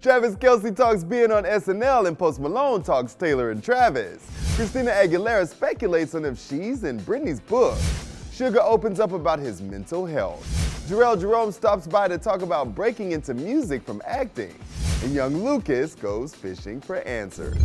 Travis Kelce talks being on SNL and Post Malone talks Taylor and Travis. Christina Aguilera speculates on if she's in Britney's book. Suga opens up about his mental health. Jerome stops by to talk about breaking into music from acting. And young Lvcas goes fishing for answers.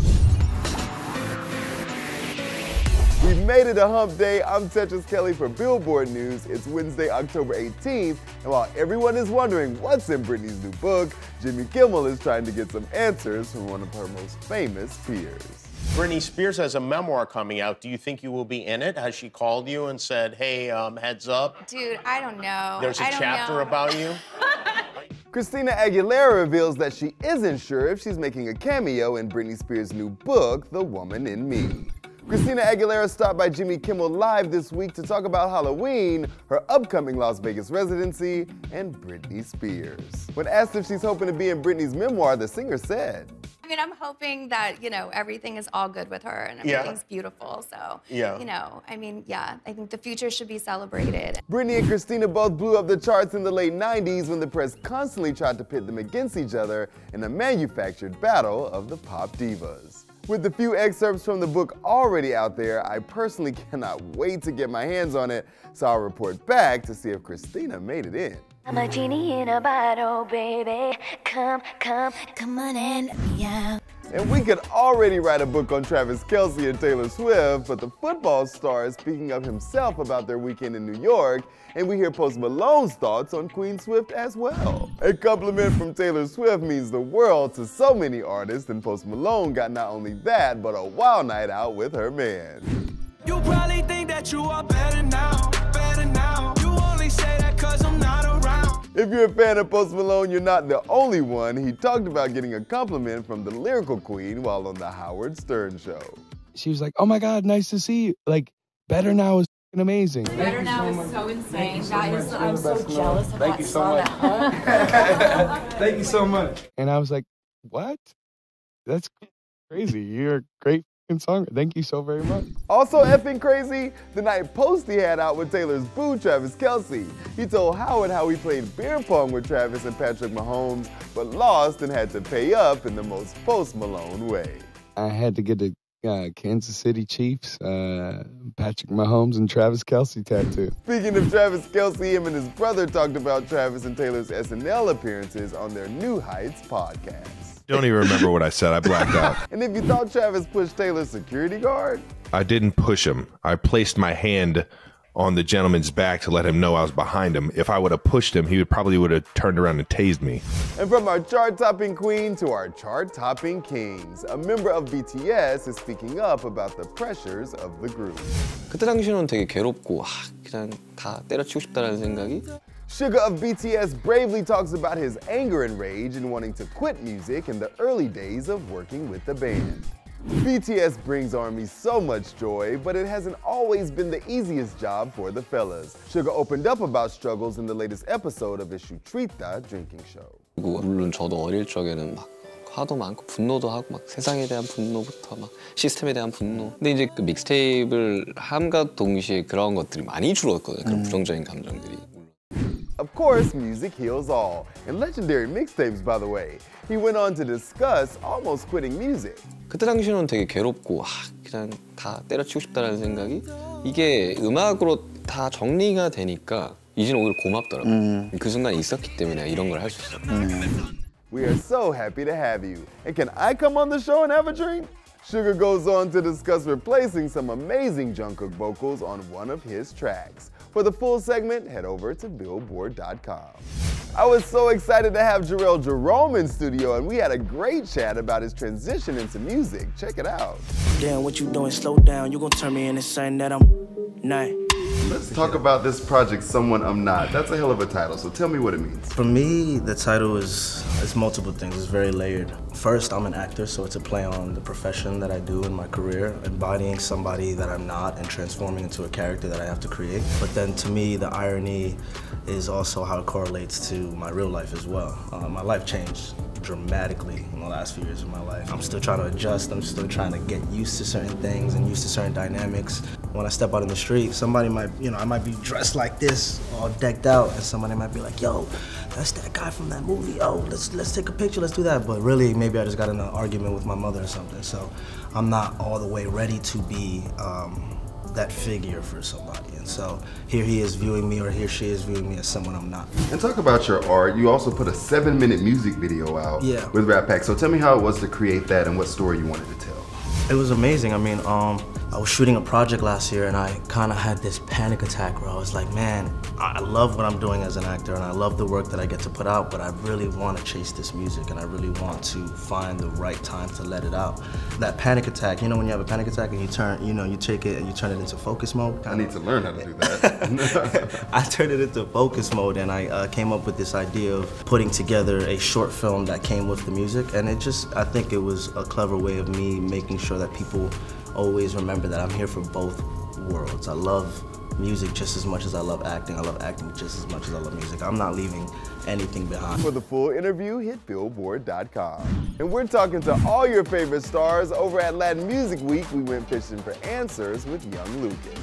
We made it a hump day. I'm Travis Kelce for Billboard News. It's Wednesday, October 18th, and while everyone is wondering what's in Britney's new book, Jimmy Kimmel is trying to get some answers from one of her most famous peers. Britney Spears has a memoir coming out. Do you think you will be in it? Has she called you and said, hey, heads up? Dude, I don't know. There's a chapter about you? Christina Aguilera reveals that she isn't sure if she's making a cameo in Britney Spears' new book, The Woman in Me. Christina Aguilera stopped by Jimmy Kimmel Live this week to talk about Halloween, her upcoming Las Vegas residency, and Britney Spears. When asked if she's hoping to be in Britney's memoir, the singer said, I mean, I'm hoping that, everything is all good with her and everything's beautiful. So, I think the future should be celebrated. Britney and Christina both blew up the charts in the late 90s when the press constantly tried to pit them against each other in a manufactured battle of the pop divas. With the few excerpts from the book already out there, I personally cannot wait to get my hands on it, so I'll report back to see if Christina made it in. I'm a genie in a bottle, baby. Come on and let me out. And we could already write a book on Travis Kelce and Taylor Swift, but the football star is speaking of himself about their weekend in New York, and we hear Post Malone's thoughts on Queen Swift as well. A compliment from Taylor Swift means the world to so many artists, and Post Malone got not only that, but a wild night out with her man. You probably think that you are better now, better now. You only say that 'cause I'm not around. If you're a fan of Post Malone, you're not the only one. He talked about getting a compliment from the lyrical queen while on the Howard Stern show. She was like, oh my God, nice to see you. Like, Better Now is amazing. Better Now is so insane. I'm so jealous of Thank you so much. Thank you so much. And I was like, what? That's crazy. You're a great song. Thank you so very much. Also effing crazy, the night Post he had out with Taylor's boo, Travis Kelce. He told Howard how he played beer pong with Travis and Patrick Mahomes, but lost and had to pay up in the most Post Malone way. I had to get the Kansas City Chiefs, Patrick Mahomes and Travis Kelce tattoo. Speaking of Travis Kelce, him and his brother talked about Travis and Taylor's SNL appearances on their New Heights podcast. Don't even remember what I said. I blacked out. And if you thought Travis pushed Taylor's security guard? I didn't push him. I placed my hand on the gentleman's back to let him know I was behind him. If I would have pushed him, he probably would have turned around and tased me. And from our chart-topping queen to our chart-topping kings, a member of BTS is speaking up about the pressures of the group. 그때 당시에는 되게 괴롭고 그냥 다 때려치고 싶다라는 생각이. Suga of BTS bravely talks about his anger and rage in wanting to quit music in the early days of working with the band. BTS brings ARMY so much joy, but it hasn't always been the easiest job for the fellas. Suga opened up about struggles in the latest episode of his Trita drinking show. 물론 저도 어릴 적에는 막 화도 많고 분노도 하고 막 세상에 대한 분노부터 막 시스템에 대한 분노. 근데 이제 그 믹스테이프를 함과 동시에 그런 것들이 많이 줄었거든요. 그런 부정적인 감정들이. Of course, music heals all, and legendary mixtapes, by the way. He went on to discuss almost quitting music. 그때 당시에는 되게 괴롭고 그냥 다 때려치고 싶다라는 생각이 이게 음악으로 다 정리가 되니까 이제는 오히려 고맙더라고요. 그 순간에 있었기 때문에 이런 걸 할 수 있었어요. We are so happy to have you. And can I come on the show and have a drink? Suga goes on to discuss replacing some amazing Jungkook vocals on one of his tracks. For the full segment, head over to Billboard.com. I was so excited to have Jerome in studio, and we had a great chat about his transition into music. Check it out. Damn, what you doing? Slow down. You gonna turn me into something that I'm not. Let's talk about this project, Someone I'm Not. That's a hell of a title, so tell me what it means. For me, the title is multiple things. It's very layered. First, I'm an actor, so it's a play on the profession that I do in my career, embodying somebody that I'm not and transforming into a character that I have to create. But then to me, the irony is also how it correlates to my real life as well. My life changed dramatically in the last few years of my life. I'm still trying to adjust. I'm still trying to get used to certain things and used to certain dynamics. when I step out in the street, somebody might, you know, I might be dressed like this, all decked out, and somebody might be like, yo, that's that guy from that movie. Oh, let's take a picture, let's do that. But really, maybe I just got in an argument with my mother or something. So I'm not all the way ready to be that figure for somebody. And so here he is viewing me, or here she is viewing me as someone I'm not. And talk about your art. You also put a 7-minute music video out with Rat Pack. So tell me how it was to create that and what story you wanted to tell. It was amazing. I mean, I was shooting a project last year and I kind of had this panic attack where I was like, man, I love what I'm doing as an actor and I love the work that I get to put out, but I really want to chase this music and I really want to find the right time to let it out. That panic attack, you know when you have a panic attack and you turn, you know, you take it and you turn it into focus mode? I need to learn how to do that. I turned it into focus mode and I came up with this idea of putting together a short film that came with the music, and it just, I think it was a clever way of me making sure that people always remember that I'm here for both worlds. I love music just as much as I love acting. I love acting just as much as I love music. I'm not leaving anything behind. For the full interview, hit Billboard.com. And we're talking to all your favorite stars. Over at Latin Music Week, we went fishing for answers with young Lvcas.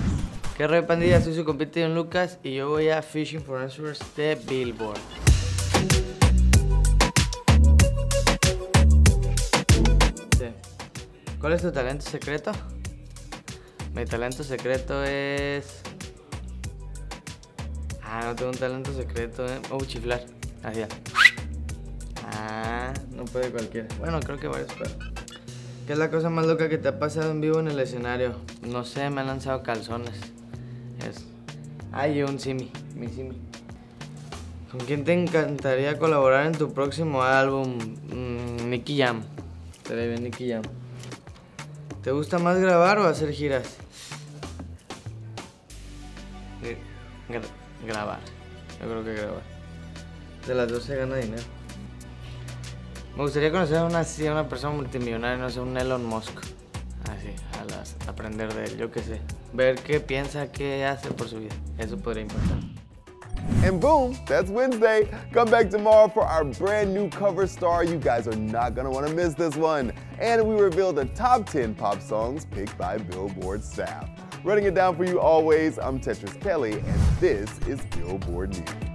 ¿Qué rollo, pandilla? Soy su compita Lvcas y yo voy a Fishing for Answers de Billboard. ¿Cuál es tu talento secreto? Mi talento secreto es... no tengo un talento secreto, chiflar. Así ya. No puede cualquiera. Bueno, creo que varios, pero... ¿Qué es la cosa más loca que te ha pasado en vivo en el escenario? No sé, me han lanzado calzones. Un simi, mi simi. ¿Con quién te encantaría colaborar en tu próximo álbum? Nicky Jam. Estaría bien Nicky Jam. ¿Te gusta más grabar o hacer giras? Grabar. Yo creo que grabar. De las dos se gana dinero. Me gustaría conocer a una persona multimillonaria, no sé, un Elon Musk. Así, aprender de él, yo qué sé. Ver qué piensa, qué hace por su vida. Eso podría importar. And boom, that's Wednesday. Come back tomorrow for our brand new cover star. You guys are not gonna wanna miss this one. And we reveal the top 10 pop songs picked by Billboard staff. Running it down for you always, I'm Tetris Kelly, and this is Billboard News.